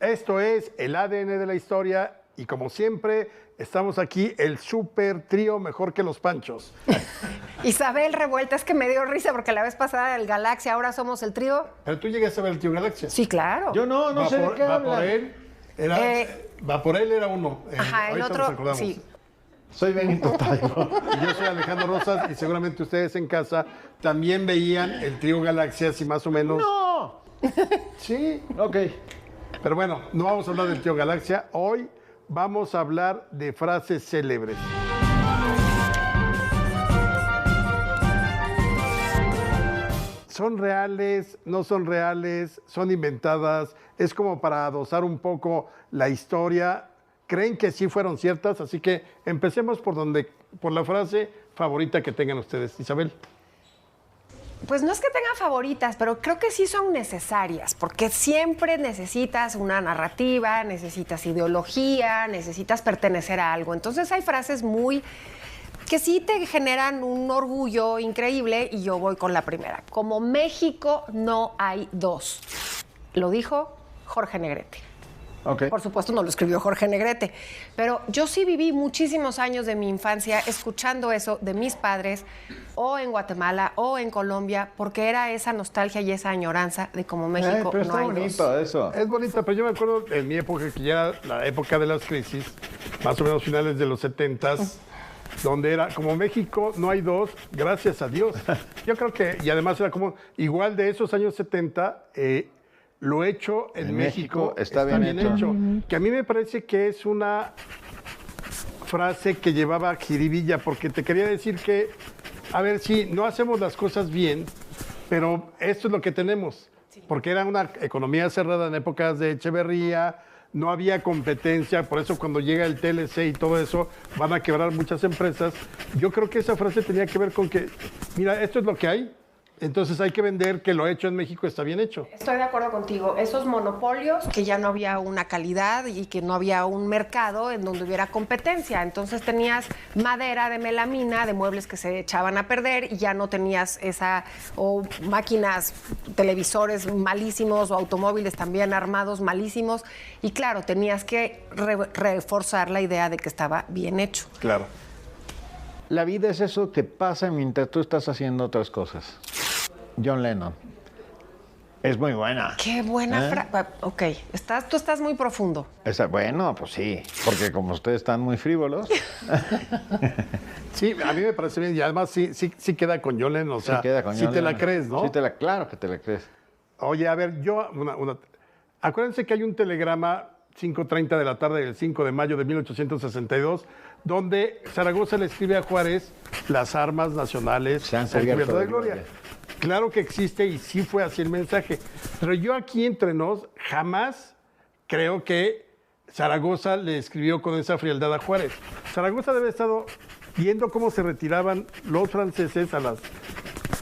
Esto es el ADN de la historia y como siempre estamos aquí el super trío mejor que los Panchos. Isabel Revuelta, es que me dio risa porque la vez pasada el Galaxia, ahora somos el trío. Pero tú llegaste a ver el trío Galaxia. Sí, No claro. sé de qué hablan. Vaporel era uno. Ajá, el ahorita nos otro, acordamos. sí. Soy Benito Taibo. Y yo soy Alejandro Rosas y seguramente ustedes en casa también veían el trío Galaxia, así más o menos. ¡No! Sí. Ok. Pero bueno, no vamos a hablar del trío Galaxia. Hoy vamos a hablar de frases célebres. ¿Son reales? ¿No son reales? ¿Son inventadas? Es como para adosar un poco la historia. ¿Creen que sí fueron ciertas? Así que empecemos por la frase favorita que tengan ustedes. Isabel. Pues no es que tenga favoritas, pero creo que sí son necesarias, porque siempre necesitas una narrativa, necesitas ideología, necesitas pertenecer a algo. Entonces hay frases que sí te generan un orgullo increíble y yo voy con la primera. Como México no hay dos. Lo dijo Jorge Negrete. Okay. Por supuesto no lo escribió Jorge Negrete, pero yo sí viví muchísimos años de mi infancia escuchando eso de mis padres, o en Guatemala, o en Colombia, porque era esa nostalgia y esa añoranza de como México Pero no está hay bonito dos. eso. Es bonita, pero yo me acuerdo en mi época, que ya era la época de las crisis, más o menos finales de los 70s, donde era como México no hay dos, gracias a Dios. Yo creo que, y además era como igual de esos años 70, lo hecho en México está bien hecho. Que a mí me parece que es una frase que llevaba jiribilla, porque te quería decir que, a ver, sí, no hacemos las cosas bien, pero esto es lo que tenemos. Sí. Porque era una economía cerrada en épocas de Echeverría, no había competencia, por eso cuando llega el TLC y todo eso, van a quebrar muchas empresas. Yo creo que esa frase tenía que ver con que, mira, esto es lo que hay, entonces hay que vender que lo hecho en México está bien hecho. Estoy de acuerdo contigo. Esos monopolios, que ya no había una calidad y que no había un mercado en donde hubiera competencia. Entonces tenías madera de melamina, de muebles que se echaban a perder y ya no tenías o máquinas, televisores malísimos o automóviles también armados malísimos. Y claro, tenías que reforzar la idea de que estaba bien hecho. Claro. La vida es eso que pasa mientras tú estás haciendo otras cosas. John Lennon. Es muy buena. Qué buena frase. Ok, tú estás muy profundo. Bueno, pues sí, porque como ustedes están muy frívolos. Sí, a mí me parece bien y además sí queda con John Lennon, o sea, sí te la crees, ¿no? Sí, claro que te la crees. Oye, a ver, acuérdense que hay un telegrama 5:30 de la tarde del 5 de mayo de 1862, donde Zaragoza le escribe a Juárez: las armas nacionales se han cubierto de gloria. Claro que existe y sí fue así el mensaje. Pero yo aquí entre nos jamás creo que Zaragoza le escribió con esa frialdad a Juárez. Zaragoza debe haber estado viendo cómo se retiraban los franceses a las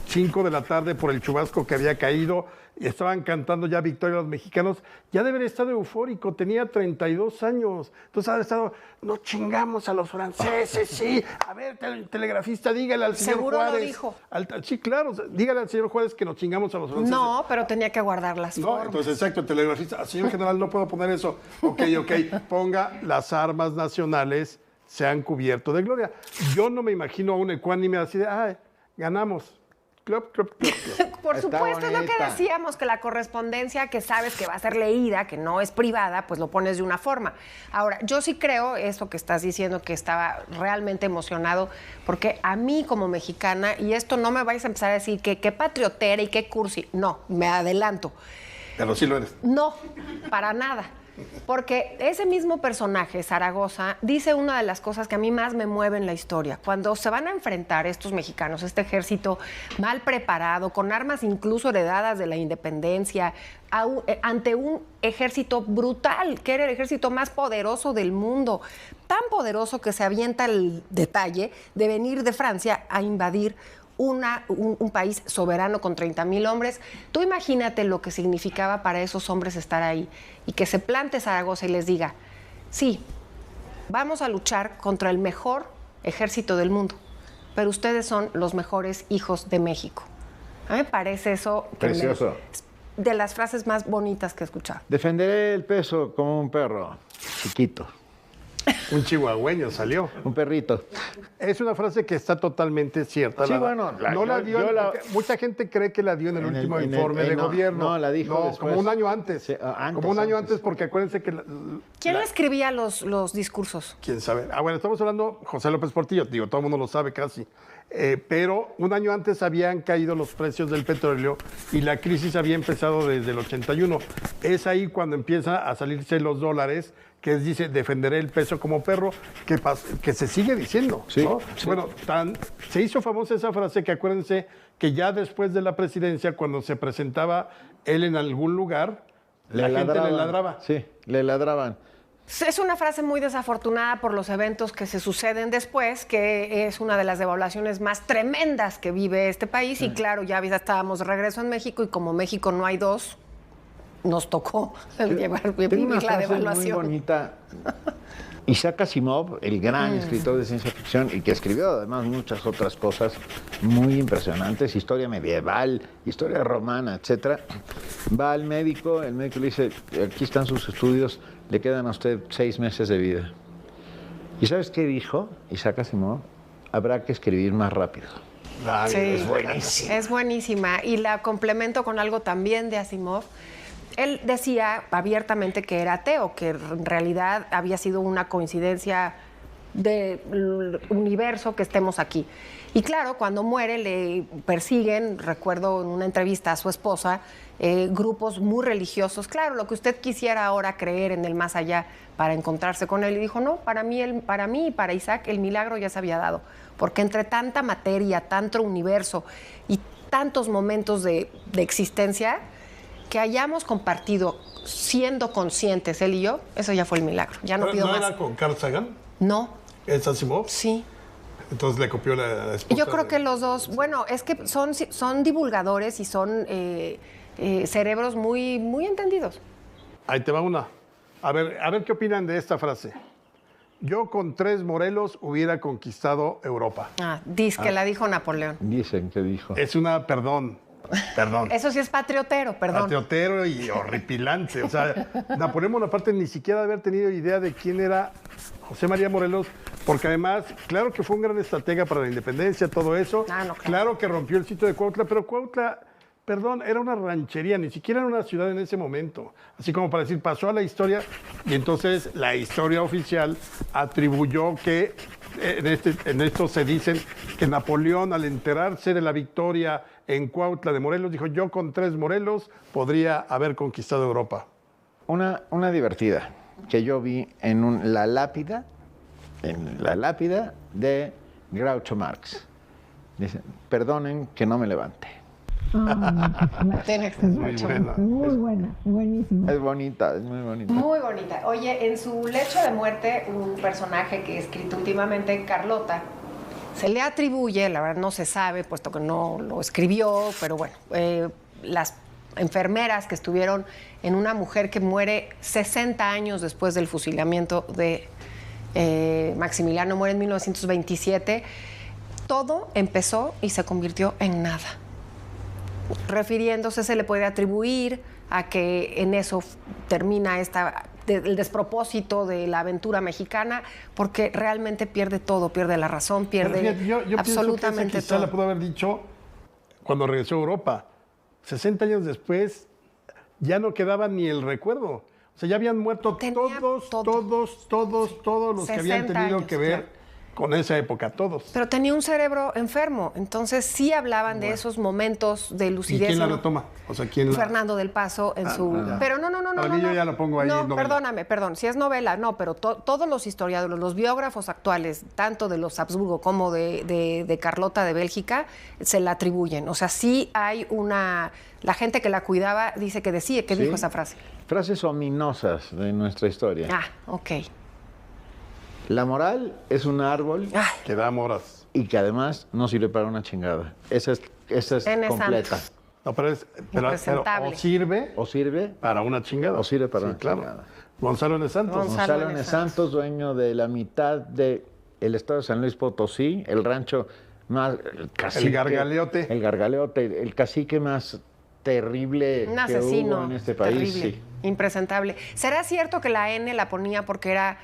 5 de la tarde por el chubasco que había caído y estaban cantando ya victoria los mexicanos. Ya debe haber estado eufórico, tenía 32 años. Entonces ha estado, no chingamos a los franceses, sí. A ver, telegrafista, dígale al señor Seguro Juárez. lo dijo. Sí, claro, dígale al señor Juárez que nos chingamos a los franceses. No, pero tenía que guardar las formas. Entonces, exacto, el telegrafista, señor general, no puedo poner eso. Ok, ponga las armas nacionales se han cubierto de gloria. Yo no me imagino a un ecuánime así de, ganamos. Por supuesto, es lo que decíamos, que la correspondencia que sabes que va a ser leída, que no es privada, pues lo pones de una forma. Ahora, yo sí creo eso que estás diciendo, que estaba realmente emocionado, porque a mí como mexicana, y esto no me vais a empezar a decir que qué patriotera y qué cursi, no, me adelanto. Pero sí lo eres. No, para nada. Porque ese mismo personaje, Zaragoza, dice una de las cosas que a mí más me mueve en la historia. Cuando se van a enfrentar estos mexicanos, este ejército mal preparado, con armas incluso heredadas de la independencia, ante un ejército brutal, que era el ejército más poderoso del mundo, tan poderoso que se avienta el detalle de venir de Francia a invadir un país soberano con 30,000 hombres. Tú imagínate lo que significaba para esos hombres estar ahí y que se plante Zaragoza y les diga, sí, vamos a luchar contra el mejor ejército del mundo, pero ustedes son los mejores hijos de México. A mí me parece eso... Precioso. de las frases más bonitas que he escuchado. Defenderé el peso como un perro chiquito, Un chihuahueño salió. un perrito. Es una frase que está totalmente cierta. Sí, bueno, no la dio, porque mucha gente cree que la dio en el último informe de gobierno. No, la dijo después. Como un año antes. Sí, antes, como un año antes. antes, porque acuérdense que... ¿Quién le escribía los discursos? ¿Quién sabe? Bueno, estamos hablando José López Portillo, digo, todo el mundo lo sabe casi. Pero un año antes habían caído los precios del petróleo y la crisis había empezado desde el 81. Es ahí cuando empieza a salirse los dólares, que dice, defenderé el peso como perro, que se sigue diciendo. Sí, ¿no? sí. Bueno, se hizo famosa esa frase que acuérdense que ya después de la presidencia, cuando se presentaba él en algún lugar, la gente le ladraba. Sí, le ladraban. Es una frase muy desafortunada por los eventos que se suceden después, que es una de las devaluaciones más tremendas que vive este país. Y claro, ya estábamos de regreso en México y como México no hay dos, nos tocó Tengo una vivir la frase devaluación. muy bonita. Isaac Asimov, el gran escritor de ciencia ficción y que escribió además muchas otras cosas muy impresionantes, historia medieval, historia romana, etcétera. Va al médico, el médico le dice, aquí están sus estudios, le quedan a usted 6 meses de vida. ¿Y sabes qué dijo Isaac Asimov? Habrá que escribir más rápido. Ay, Sí, es buenísimo. es buenísima. Y la complemento con algo también de Asimov. Él decía abiertamente que era ateo, que en realidad había sido una coincidencia del universo que estemos aquí. Y claro, cuando muere le persiguen, recuerdo en una entrevista a su esposa, grupos muy religiosos. Claro, lo que usted quisiera ahora creer en el más allá para encontrarse con él. Y dijo, no, para mí y para Isaac el milagro ya se había dado. Porque entre tanta materia, tanto universo y tantos momentos de existencia, que hayamos compartido siendo conscientes, él y yo, eso ya fue el milagro. Ya no pido ¿No más. era con Carl Sagan? No, ¿Es Asimov? sí. Entonces le copió la esposa. Yo creo de- que los dos, bueno, es que son divulgadores y son cerebros muy, muy entendidos. Ahí te va una. A ver qué opinan de esta frase. Yo con 3 Morelos hubiera conquistado Europa. Dice que la dijo Napoleón. Dicen que dijo. Es una, perdón. Eso sí es patriotero, perdón. Patriotero y horripilante. O sea, Napoleón Bonaparte ni siquiera haber tenido idea de quién era José María Morelos, porque además, claro que fue un gran estratega para la independencia, todo eso. No, Claro que rompió el sitio de Cuautla, pero Cuautla, perdón, era una ranchería, ni siquiera era una ciudad en ese momento. Así como para decir, pasó a la historia, y entonces la historia oficial atribuyó que, en esto se dicen que Napoleón, al enterarse de la victoria en Cuautla de Morelos, dijo, yo con 3 Morelos podría haber conquistado Europa. Una divertida que yo vi en la lápida de Groucho Marx. Dice, perdonen que no me levante. Tiene que ser Muy mucho. buena. Muy buena, buenísima. Es bonita, es muy bonita. Muy bonita. Oye, en su lecho de muerte, un personaje que he escrito últimamente, Carlota, se le atribuye, la verdad no se sabe, puesto que no lo escribió, pero bueno, las enfermeras que estuvieron en una mujer que muere 60 años después del fusilamiento de Maximiliano, muere en 1927, todo empezó y se convirtió en nada. Refiriéndose, se le puede atribuir a que en eso termina el despropósito de la aventura mexicana, porque realmente pierde todo, pierde la razón, pierde Pero fíjate, yo absolutamente pienso que esa quizá todo. la pudo haber dicho cuando regresó a Europa. 60 años después ya no quedaba ni el recuerdo. O sea, ya habían muerto Tenía todos los que habían 60 tenido años, que ver claro. con esa época, todos. Pero tenía un cerebro enfermo, entonces sí hablaban de esos momentos de ¿Y lucidez. quién la ¿no? retoma? O sea, ¿quién la...? Fernando del Paso en su... ya. Pero no. Para mí yo ya lo pongo ahí No, en novela. perdóname, perdón, si es novela, no, pero todos los historiadores, los biógrafos actuales, tanto de los Habsburgo como de Carlota de Bélgica, se la atribuyen. O sea, sí hay una... La gente que la cuidaba dice que decía, que Sí. dijo esa frase. Frases ominosas de nuestra historia. Ok. La moral es un árbol Ay, Que da moras. y que además no sirve para una chingada. Esa es N. completa. Santos. No, pero Impresentable. o sirve O sirve para una chingada. o sirve para Sí, una claro. chingada. Gonzalo N. Santos. Gonzalo N. Santos, dueño de la mitad del estado de San Luis Potosí, el rancho más... El Gargaleote. El Gargaleote, el cacique más terrible Un que asesino hubo en este país. terrible, Sí. impresentable. ¿Será cierto que la N la ponía porque era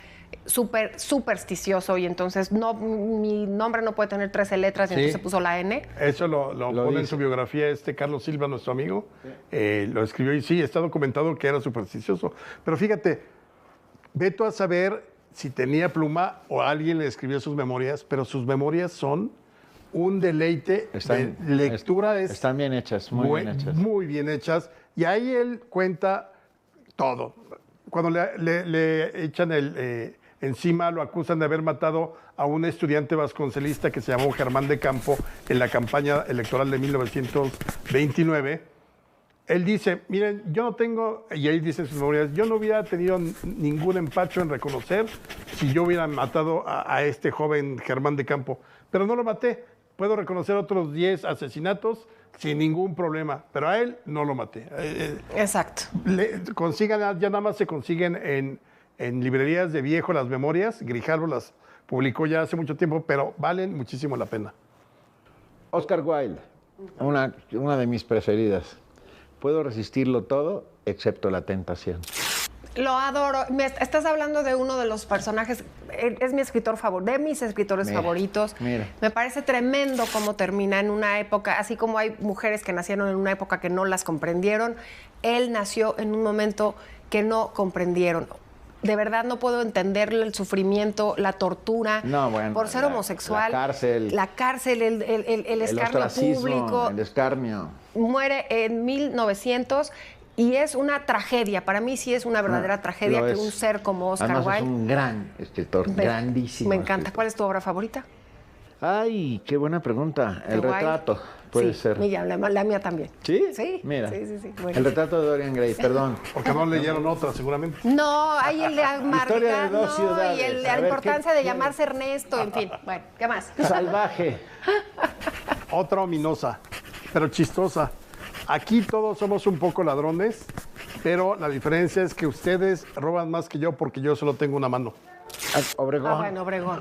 súper supersticioso y entonces mi nombre no puede tener 13 letras y Sí. entonces se puso la N? Eso lo pone en dice. su biografía Carlos Silva, nuestro amigo. Lo escribió y sí, está documentado que era supersticioso. Pero fíjate, ve tú a saber si tenía pluma o alguien le escribió sus memorias, pero sus memorias son un deleite de lectura. Están bien hechas, muy bien hechas. Muy bien hechas. Y ahí él cuenta todo. Cuando le echan encima, lo acusan de haber matado a un estudiante vasconcelista que se llamó Germán de Campo en la campaña electoral de 1929. Él dice, miren, yo no tengo, y ahí dice en sus memorias, yo no hubiera tenido ningún empacho en reconocer si yo hubiera matado a este joven Germán de Campo, pero no lo maté. Puedo reconocer otros 10 asesinatos sin ningún problema, pero a él no lo maté. Exacto. Ya nada más se consiguen en librerías de viejo las memorias. Grijalvo las publicó ya hace mucho tiempo, pero valen muchísimo la pena. Oscar Wilde, una de mis preferidas. Puedo resistirlo todo, excepto la tentación. Lo adoro. Estás hablando de uno de los personajes, es mi escritor favorito, de mis escritores favoritos. Mira. Me parece tremendo cómo termina en una época, así como hay mujeres que nacieron en una época que no las comprendieron, él nació en un momento que no comprendieron. De verdad no puedo entenderle el sufrimiento, la tortura, No, bueno, por ser homosexual. la cárcel, el escarnio ostracismo, público. el escarnio. Muere en 1900 y es una tragedia. Para mí sí es una verdadera tragedia Lo que es. un ser como Oscar Además, Wilde. es un gran escritor, grandísimo. Me encanta. escritor. ¿Cuál es tu obra favorita? Ay, qué buena pregunta. El ¿De Wilde? retrato, puede Sí, ser. mía, la mía también. ¿Sí? Sí. Mira. Sí. El retrato de Dorian Gray, perdón. Porque no leyeron otra, seguramente. No, hay el de Historia de dos ciudades. y la A ver, importancia ¿qué de llamarse Ernesto, en fin. Bueno, ¿qué más? Salvaje. Otra ominosa, pero chistosa. Aquí todos somos un poco ladrones, pero la diferencia es que ustedes roban más que yo porque yo solo tengo una mano. Obregón. Ah, bueno, Obregón.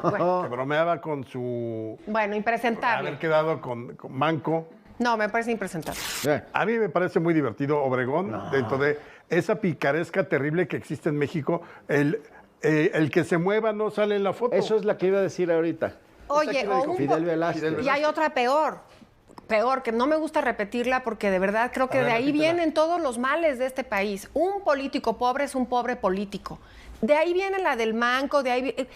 Bueno, Que bromeaba con su... impresentable. haber quedado con Manco. No, me parece impresentable. A mí me parece muy divertido Obregón, dentro de esa picaresca terrible que existe en México. El que se mueva no sale en la foto. Eso es la que iba a decir ahorita. Oye, o un Fidel Velázquez. Y hay otra peor, que no me gusta repetirla porque de de creo que A ver, de ahí repítela. vienen todos los males de este país. Un político pobre es un pobre político. De ahí viene la del manco, de ahí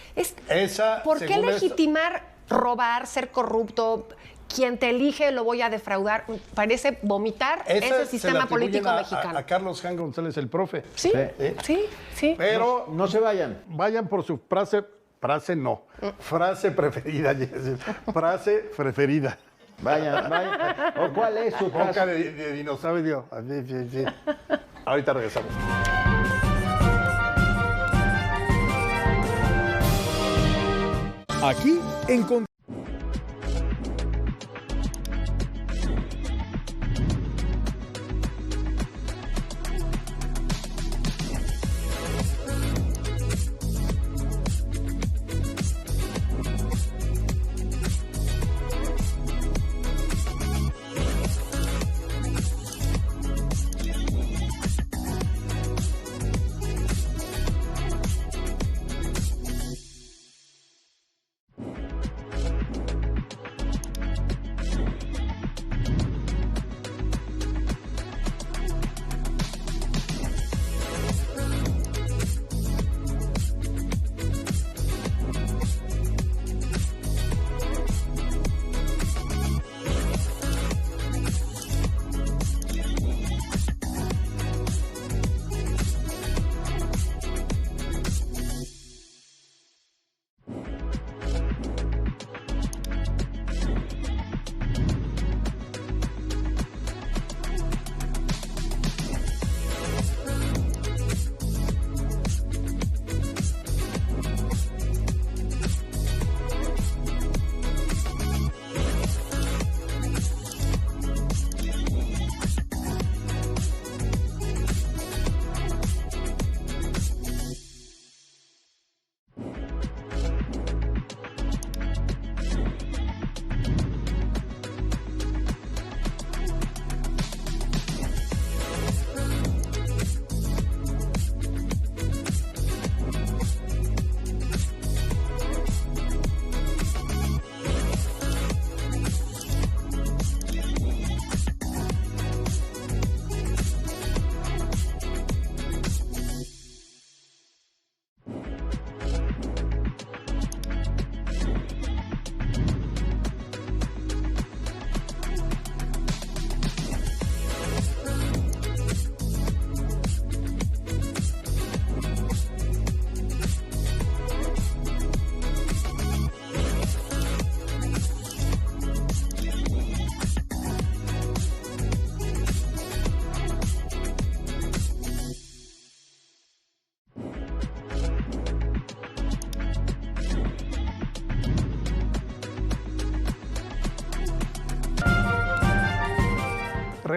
Esa, ¿por qué según legitimar robar, ser corrupto? Quien te elige lo voy a defraudar. Parece vomitar Esa ese se sistema la atribuyen político a mexicano. a Carlos Jan González, el profe. Sí, Sí. sí. Pero No se vayan. vayan por su frase frase preferida. Frase preferida. Vayan. ¿O cuál es su Boca frase? de dinosaurio. Sí. Ahorita regresamos. Aquí encontramos.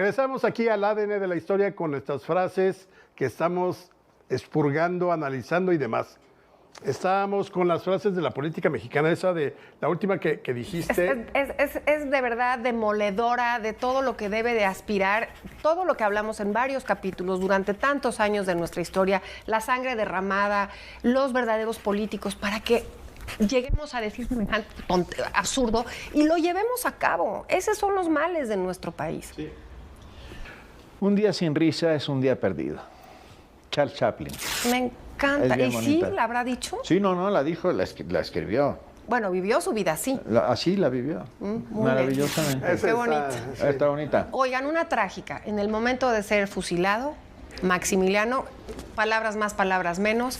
Regresamos aquí al ADN de la historia con nuestras frases que estamos expurgando, analizando y demás. Estábamos con las frases de la política mexicana, esa de la última que dijiste. Es de verdad demoledora de todo lo que debe de aspirar, todo lo que hablamos en varios capítulos durante tantos años de nuestra historia, la sangre derramada, los verdaderos políticos, para que lleguemos a decir semejante absurdo y lo llevemos a cabo. Esos son los males de nuestro país. Sí. Un día sin risa es un día perdido. Charles Chaplin. Me encanta. Es bien ¿Y sí bonita. la habrá dicho? Sí, no, la dijo, la escribió. Bueno, vivió su vida así. Así la vivió. muy Maravillosamente. Esa Qué está- bonito. sí. Está bonita. Oigan, una trágica. En el momento de ser fusilado, Maximiliano, palabras más, palabras menos,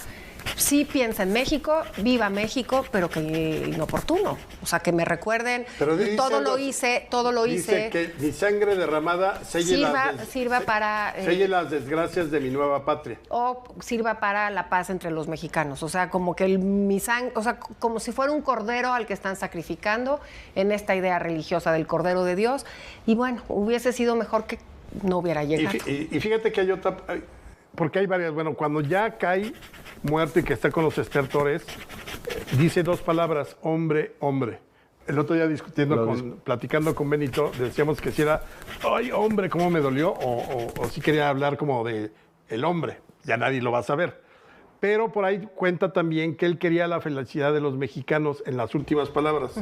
sí piensa en México, viva México, pero que inoportuno. O sea, que me recuerden, Pero dice todo lo algo- hice, todo lo Dice hice. que mi sangre derramada Sirva para... selle las desgracias de mi nueva patria. o sirva para la paz entre los mexicanos. O sea, como que o sea, como si fuera un cordero al que están sacrificando en esta idea religiosa del Cordero de Dios. Y bueno, hubiese sido mejor que no hubiera llegado. Y fíjate que hay otra, porque hay varias. Bueno, cuando ya cae muerto y que está con los estertores, dice dos palabras: hombre, hombre. El otro día platicando con Benito, decíamos que si era, ay, hombre, cómo me dolió, o si quería hablar como de el hombre. Ya nadie lo va a saber. Pero por ahí cuenta también que él quería la felicidad de los mexicanos en las últimas palabras.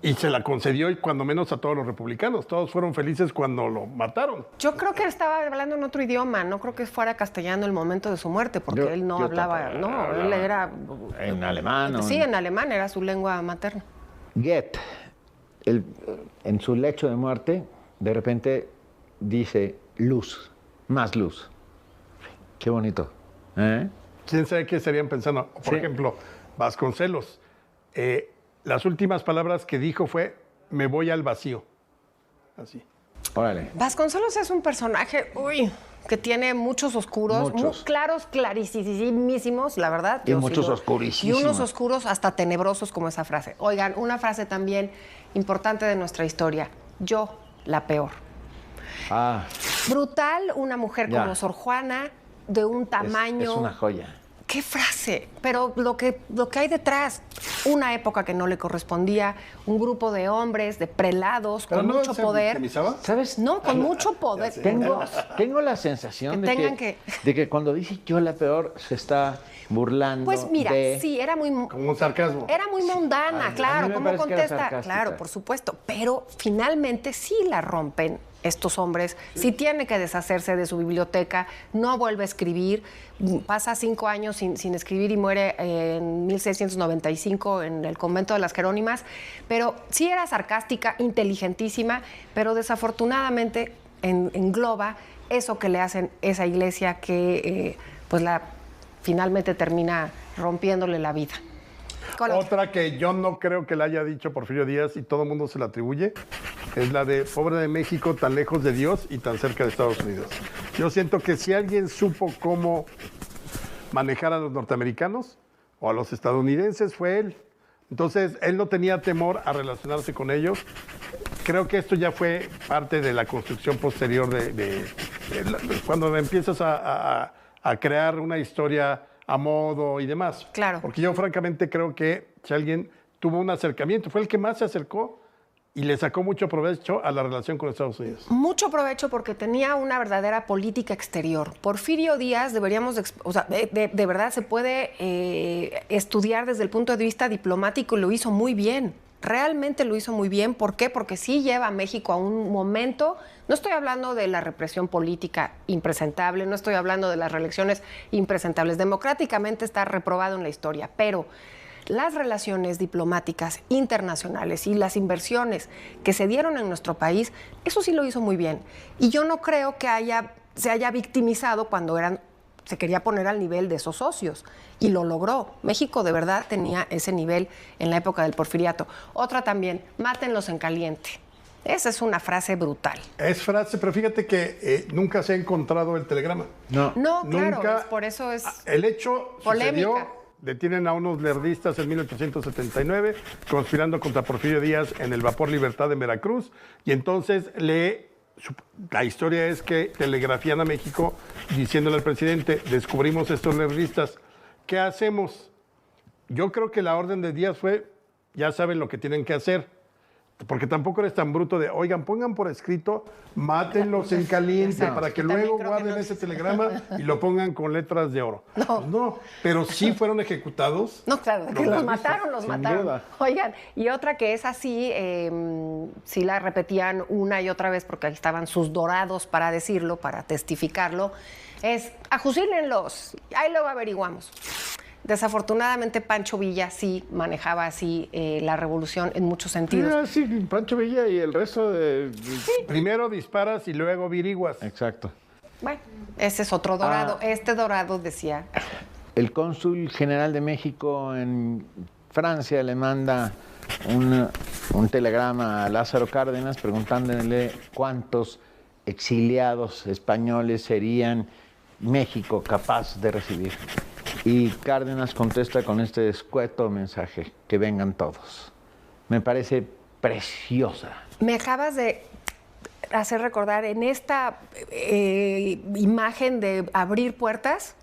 Y se la concedió, y cuando menos a todos los republicanos. Todos fueron felices cuando lo mataron. Yo creo que él estaba hablando en otro idioma, no creo que fuera castellano el momento de su muerte, porque Yo- él no yo hablaba, tampoco no, él hablaba era... en alemán, ¿no? Sí, en alemán, era su lengua materna. Goethe, en su lecho de muerte, de repente dice luz, más luz. Qué bonito. ¿Eh? ¿Quién sabe qué estarían pensando? Por Sí. ejemplo, Vasconcelos. Las últimas palabras que dijo fue, me voy al vacío. Así. Órale. Vasconcelos es un personaje, que tiene muchos oscuros, Muchos. muy claros, clarísimos, la verdad. Y Yo muchos sí oscurísimos. Y unos oscuros hasta tenebrosos como esa frase. Oigan, una frase también importante de nuestra historia. Yo, la peor. Ah, Brutal, una mujer Ya. como Sor Juana, de un tamaño... es una joya. ¡Qué frase! Pero lo que hay detrás, una época que no le correspondía, un grupo de hombres, de prelados, con mucho poder. ¿Sabes? No, con mucho poder. Tengo la sensación Que de, tengan de que cuando dice yo la peor se está burlando. Pues mira, sí, era muy... Como un sarcasmo. Era muy mundana, a mí claro, me ¿cómo parece que era contesta? sarcástica. Claro, por supuesto, pero finalmente sí la rompen estos hombres, sí tiene que deshacerse de su biblioteca, no vuelve a escribir, pasa 5 años sin escribir y muere en 1695 en el convento de las Jerónimas, pero sí era sarcástica, inteligentísima, pero desafortunadamente engloba eso que le hacen esa iglesia que finalmente termina rompiéndole la vida. Otra que yo no creo que la haya dicho Porfirio Díaz y todo el mundo se la atribuye, es la de pobre de México, tan lejos de Dios y tan cerca de Estados Unidos. Yo siento que si alguien supo cómo manejar a los norteamericanos o a los estadounidenses fue él. Entonces, él no tenía temor a relacionarse con ellos. Creo que esto ya fue parte de la construcción posterior cuando empiezas a crear una historia a modo y demás. Claro. Porque yo francamente creo que si alguien tuvo un acercamiento, fue el que más se acercó y le sacó mucho provecho a la relación con Estados Unidos. Mucho provecho porque tenía una verdadera política exterior. Porfirio Díaz de verdad se puede estudiar desde el punto de vista diplomático y lo hizo muy bien. Realmente lo hizo muy bien. ¿Por qué? Porque sí lleva a México a un momento, no estoy hablando de la represión política impresentable, no estoy hablando de las reelecciones impresentables. Democráticamente está reprobado en la historia, pero las relaciones diplomáticas internacionales y las inversiones que se dieron en nuestro país, eso sí lo hizo muy bien. Y yo no creo que se haya victimizado cuando se quería poner al nivel de esos socios. Y lo logró. México de verdad tenía ese nivel en la época del porfiriato. Otra también, mátenlos en caliente. Esa es una frase brutal. Es frase, pero fíjate que nunca se ha encontrado el telegrama. No, claro, Nunca. por eso es El hecho polémica. sucedió, detienen a unos lerdistas en 1879, conspirando contra Porfirio Díaz en el vapor Libertad en Veracruz, y entonces le La historia es que telegrafían a México diciéndole al presidente, descubrimos estos nervistas, ¿qué hacemos? Yo creo que la orden de Díaz fue, ya saben lo que tienen que hacer. Porque tampoco eres tan bruto de, oigan, pongan por escrito, mátenlos en caliente para que luego guarden ese telegrama y lo pongan con letras de oro. No, pero sí fueron ejecutados. No, claro, que los mataron. duda. Oigan, y otra que es así, sí la repetían una y otra vez porque ahí estaban sus dorados para decirlo, para testificarlo, es, ajusílenlos, ahí luego averiguamos. Desafortunadamente, Pancho Villa sí manejaba así la revolución en muchos sentidos. Sí, Pancho Villa y el resto de... Primero disparas y luego averiguas. Exacto. Bueno, ese es otro dorado. Este dorado decía... El cónsul general de México en Francia le manda un telegrama a Lázaro Cárdenas preguntándole cuántos exiliados españoles serían México capaz de recibir. Y Cárdenas contesta con este escueto mensaje, que vengan todos. Me parece preciosa. Me acabas de hacer recordar en esta imagen de abrir puertas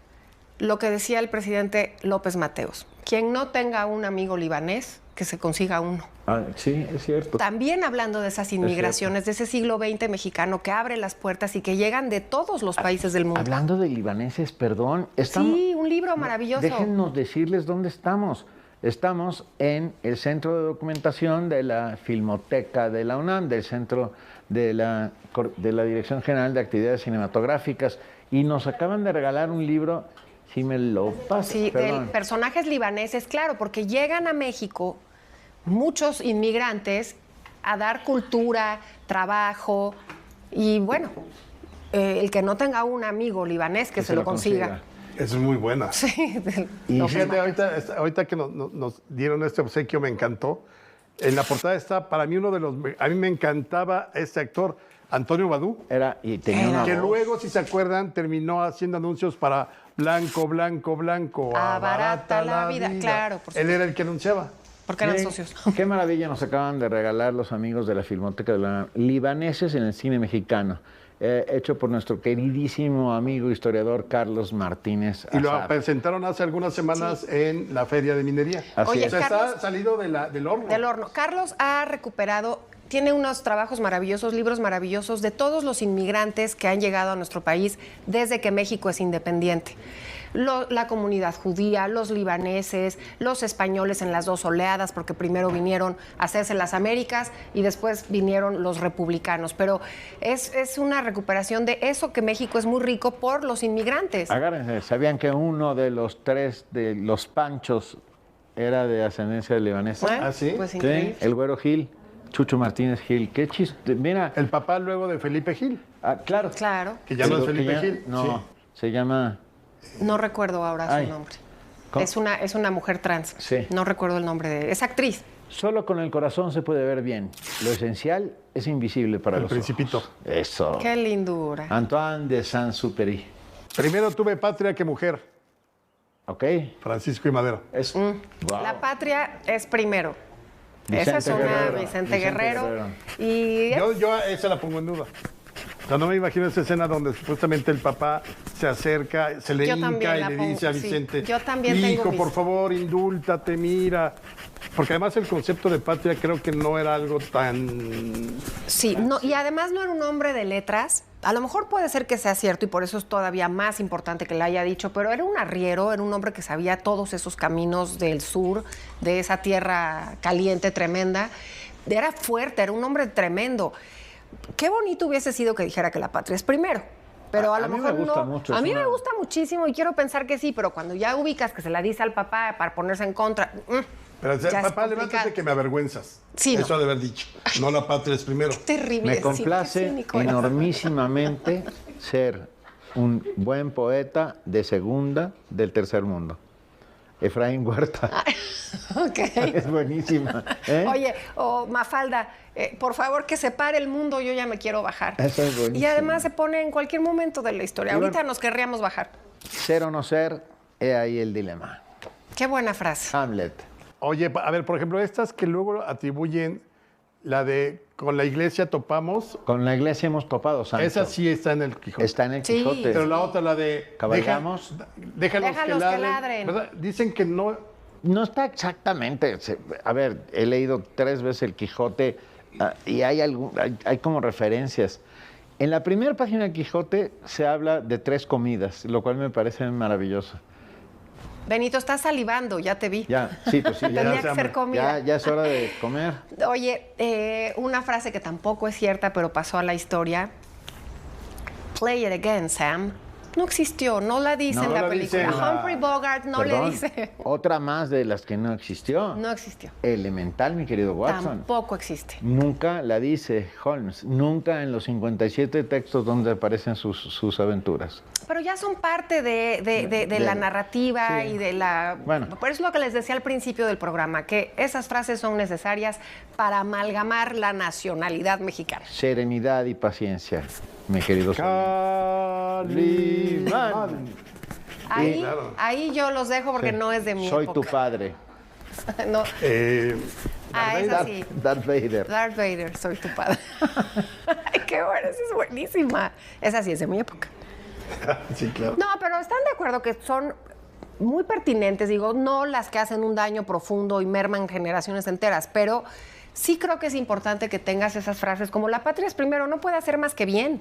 lo que decía el presidente López Mateos. Quien no tenga un amigo libanés, que se consiga uno. Sí, es cierto. También hablando de esas inmigraciones, de ese siglo XX mexicano que abre las puertas y que llegan de todos los países del mundo. Hablando de libaneses, perdón. Sí, un libro maravilloso. Déjennos decirles dónde estamos. Estamos en el Centro de Documentación de la Filmoteca de la UNAM, del Centro de la Dirección General de Actividades Cinematográficas, y nos acaban de regalar un libro, si me lo pasas. Sí, de personajes libaneses, claro, porque llegan a México muchos inmigrantes a dar cultura, trabajo y bueno, el que no tenga un amigo libanés que se lo consiga. Es muy buena. Sí. Y fíjate, ahorita que nos dieron este obsequio me encantó. En la portada está, para mí, a mí me encantaba este actor, Antonio Badú. Que luego, si se acuerdan, terminó haciendo anuncios para Blanco, abarata la vida. Claro, por supuesto. Él era el que anunciaba. Porque eran socios. Qué maravilla nos acaban de regalar los amigos de la Filmoteca de la UNAM. Libaneses en el cine mexicano. Hecho por nuestro queridísimo amigo historiador Carlos Martínez Azar. Y lo presentaron hace algunas semanas en la Feria de Minería. Así es. O sea, Carlos, está salido del horno. Del horno. Carlos ha recuperado, tiene unos trabajos maravillosos, libros maravillosos de todos los inmigrantes que han llegado a nuestro país desde que México es independiente. La comunidad judía, los libaneses, los españoles en las dos oleadas, porque primero vinieron a hacerse las Américas y después vinieron los republicanos. Pero es una recuperación de eso que México es muy rico por los inmigrantes. Agárrense, ¿sabían que uno de los 3 de los Panchos era de ascendencia libanesa? ¿Ah, sí? Pues Sí, increíble. el güero Gil, Chucho Martínez Gil. Qué chiste, mira. El papá luego de Felipe Gil. Claro. Claro. Que ya no es Felipe Gil. No, Sí. se llama... No recuerdo ahora su nombre. ¿Cómo? Es una mujer trans. Sí. No recuerdo el nombre de... Es actriz. Solo con el corazón se puede ver bien. Lo esencial es invisible para El los Principito. ojos. Eso. Qué lindura. Antoine de Saint-Exupéry. Primero tuve patria que mujer. ¿Ok? Francisco y Madero. Es... Wow. La patria es primero. Vicente Esa es una Guerrero. Vicente Guerrero. Y Yo esa la pongo en duda. O sea, no me imagino esa escena donde supuestamente el papá se acerca, se le Yo hinca también y la le pongo, dice a sí. Vicente, Yo también tengo hijo, mis- por favor, indúltate, mira. Porque además el concepto de patria creo que no era algo tan... sí, no, y además no era un hombre de letras. A lo mejor puede ser que sea cierto y por eso es todavía más importante que le haya dicho, pero era un arriero, era un hombre que sabía todos esos caminos del sur, de esa tierra caliente, tremenda. Era fuerte, era un hombre tremendo. Qué bonito hubiese sido que dijera que la patria es primero. Pero a lo mí mejor me gusta no. mucho, A es mí una- me gusta muchísimo y quiero pensar que sí, pero cuando ya ubicas que se la dice al papá para ponerse en contra. Pero ya es papá, complicado. levántate que me avergüenzas. Sí, Eso no. ha de haber dicho. No, la patria es primero. Terrible. Me sí, complace qué cínico era. enormísimamente ser un buen poeta de segunda del tercer mundo. Efraín Huerta. Ok. Es buenísima. ¿eh? Oye, Mafalda, por favor que se pare el mundo, yo ya me quiero bajar. Eso es buenísimo. Y además se pone en cualquier momento de la historia. Y bueno- Ahorita nos querríamos bajar. Ser o no ser, he ahí el dilema. Qué buena frase. Hamlet. Oye, a ver, por ejemplo, estas que luego atribuyen La de con la iglesia topamos, Con la iglesia hemos topado, santo. esa sí está en el Quijote. Está en el Sí. Quijote. Pero la otra, la de... Cabalgamos. Déjalos que Déjalos que ladren. ladren. ¿Verdad? Dicen que no... No está exactamente. A ver, he leído 3 veces el Quijote y hay como referencias. En la primera página del Quijote se habla de 3 comidas, lo cual me parece maravilloso. Benito, estás salivando, ya te vi. Ya, sí, pues sí. Tenía ya que se ser hambre. comida. Ya es hora de comer. Oye, una frase que tampoco es cierta, pero pasó a la historia. Play it again, Sam. No existió, no la dice en No la la película. dice en la- Humphrey Bogart no Perdón, le dice. Otra más de las que no existió. No existió. Elemental, mi querido Watson. Tampoco existe. Nunca la dice Holmes. Nunca en los 57 textos donde aparecen sus aventuras. Pero ya son parte de la narrativa sí. y de la... Bueno. Por eso es lo que les decía al principio del programa, que esas frases son necesarias para amalgamar la nacionalidad mexicana. Serenidad y paciencia, mi querido Calimán. Ahí, claro. ahí yo los dejo porque no es de mi Soy época. tu padre. No. Darth Es Vader. así. Darth Vader. Darth Vader, soy tu padre. Ay, qué bueno, esa es buenísima. Esa sí es de mi época. Sí, claro. No, pero están de acuerdo que son muy pertinentes, digo, no las que hacen un daño profundo y merman generaciones enteras, pero sí creo que es importante que tengas esas frases como la patria es primero, no puede hacer más que bien.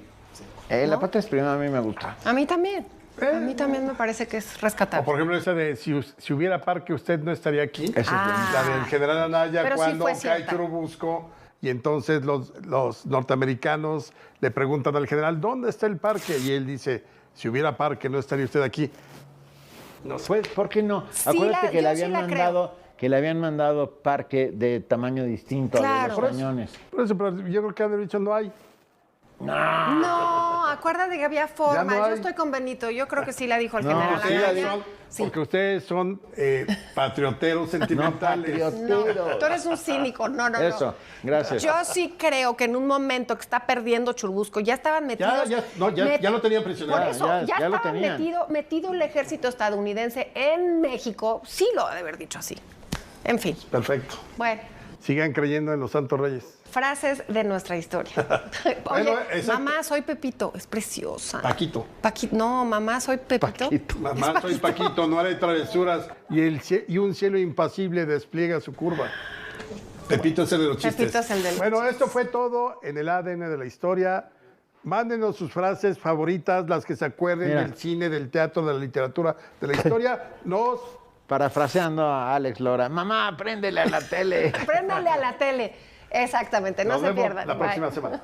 La ¿No? patria es primera a mí me gusta. A mí también. A mí también me parece que es O rescatable. por ejemplo esa de si hubiera parque usted no estaría aquí. Esa es buena. La del general Anaya Pero sí cuando fue cae cierta. Churubusco y entonces los norteamericanos le preguntan al general ¿dónde está el parque? Y él dice si hubiera parque no estaría usted aquí. No sé. Pues, ¿por qué no? Sí, Acuérdate que yo le sí habían la mandado que le habían mandado parque de tamaño distinto a Claro. de los cañones. Por eso, pero yo creo que han dicho no hay. No, acuérdate que había forma. no Yo hay. estoy con Benito. Yo creo que sí la dijo el No, general sí la Anaya. dijo. Sí. Porque ustedes son patrioteros sentimentales. patrioteros. Tú eres un cínico. No. Eso, gracias. Yo sí creo que en un momento que está perdiendo Churubusco, ya estaban metidos. Ya lo tenían prisionero. Por eso, ya ya lo estaba tenían. metido el ejército estadounidense en México. Sí lo ha de haber dicho así. En fin. Perfecto. Bueno, Sigan creyendo en los santos reyes. frases de nuestra historia. Oye, Bueno, exacto. mamá, soy Pepito. Es preciosa. Paquito. No, mamá, soy Pepito. Paquito. Mamá, soy Paquito, no haré travesuras. Y un cielo impasible despliega su curva. Pepito es el de los chistes. Pepito es el de los Bueno, esto fue todo en el ADN de la historia. Mándenos sus frases favoritas, las que se acuerden Mira. del cine, del teatro, de la literatura, de la historia. Parafraseando a Alex Lora, mamá, préndele a la tele. Préndale a la tele. Exactamente, no Nos se vemos pierdan. la Bye. próxima semana.